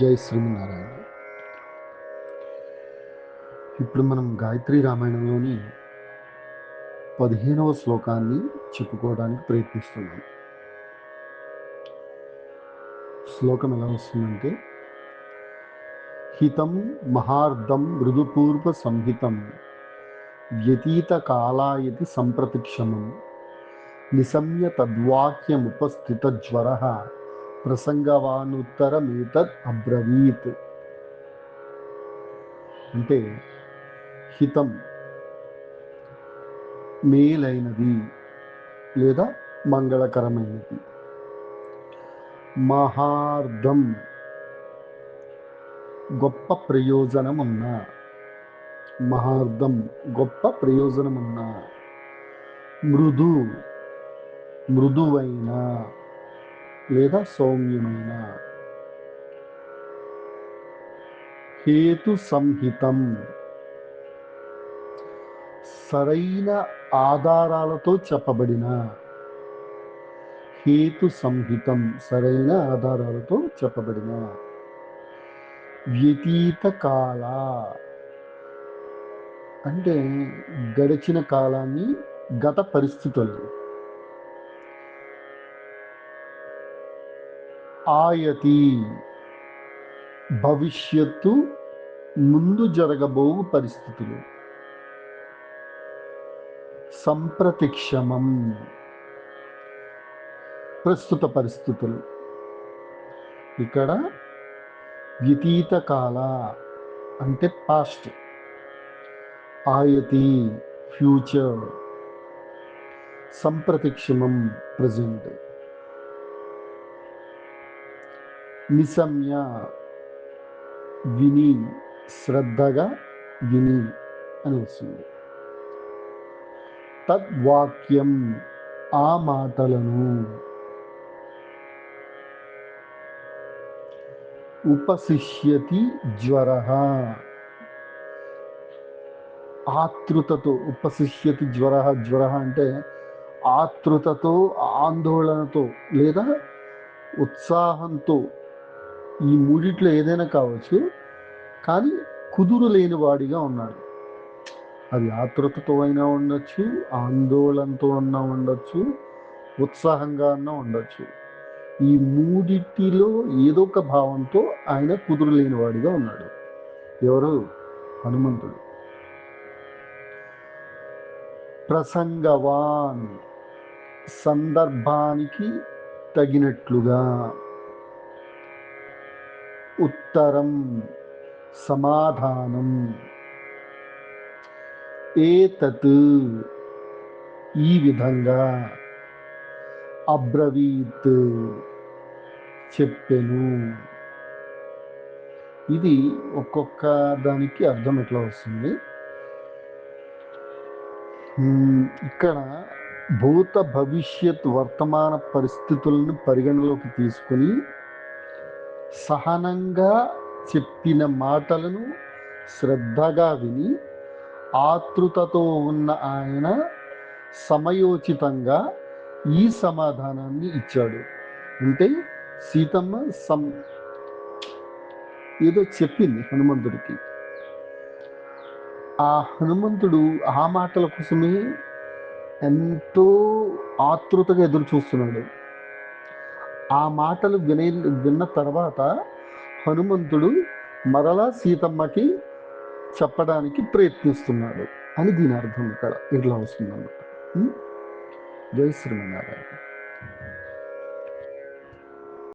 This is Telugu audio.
జై శ్రీమన్నారాయణ. ఇప్పుడు మనం గాయత్రి రామాయణంలోని 15వ శ్లోకాన్ని చెప్పుకోవడానికి ప్రయత్నిస్తున్నాం. శ్లోకం ఎలా వస్తుందంటే, హితం మహార్ధం మృదుపూర్వ సంహితం వ్యతీత కాలాయతి సంప్రతిక్షమం నిశమ్య తద్వాక్యముపస్థిత జ్వర ప్రసంగవానుత్తరమేతద్ అబ్రవీత్. అంటే హితం మేలైనది లేదా మంగళకరమైనది, మహార్థం గొప్ప ప్రయోజనమున్న, మహార్థం గొప్ప ప్రయోజనమున్న, మృదువైన లేదా సౌమ్యమైన, హేతు సంహితం సరైన ఆధారాలతో చెప్పబడిన, హేతు సంహితం సరైన ఆధారాలతో చెప్పబడిన, వ్యతీత కాల అంటే గడిచిన కాలాన్ని, గత పరిస్థితులు, ఆయతి భవిష్యత్తు ముందు జరగబోవు పరిస్థితులు, సంప్రతిక్షమం ప్రస్తుత పరిస్థితులు. ఇక్కడ వ్యతీత కాల అంటే పాస్ట్, ఆయతి ఫ్యూచర్, సంప్రతిక్షమం ప్రజెంట్, నిశమ్య విని, శ్రద్ధగా విని అని వస్తుంది. తద్వాక్యం ఆ మాటలను, ఉపశిష్యతి జ్వర ఆతృతతో, ఉపశిష్యతి జ్వర, జ్వర అంటే ఆతృతతో, ఆందోళనతో లేదా ఉత్సాహంతో, ఈ మూడిట్లో ఏదైనా కావచ్చు, కానీ కుదురు లేని వాడిగా ఉన్నాడు. అది ఆతృతతో అయినా ఉండొచ్చు, ఆందోళనతో అన్నా ఉండొచ్చు, ఉత్సాహంగా అన్నా ఉండొచ్చు. ఈ మూడిటిలో ఏదో ఒక భావంతో ఆయన కుదురు లేని వాడిగా ఉన్నాడు. ఎవరు? హనుమంతుడు. ప్రసంగవాన్ సందర్భానికి తగినట్లుగా, ఉత్తరం సమాధానం, ఏతత్ ఈ విధంగా, అబ్రవీత్ చెప్పెను. ఇది ఒక్కొక్క దానికి అర్థం ఎట్లా వస్తుంది. ఇక్కడ భూత భవిష్యత్ వర్తమాన పరిస్థితులను పరిగణలోకి తీసుకుని సహనంగా చెప్పిన మాటలను శ్రద్ధగా విని ఆతృతతో ఉన్న ఆయన సమయోచితంగా ఈ సమాధానాన్ని ఇచ్చాడు. అంటే సీతమ్మ ఏదో చెప్పింది హనుమంతుడికి. ఆ హనుమంతుడు ఆ మాటల కోసమే ఎంతో ఆతృతగా ఎదురు చూస్తున్నాడు. ఆ మాటలు విన్న తర్వాత హనుమంతుడు మరలా సీతమ్మకి చెప్పడానికి ప్రయత్నిస్తున్నాడు అని దీని అర్థం ఇక్కడ ఇట్లా వస్తుందన్నమాట. జై శ్రీమన్నారాయణ.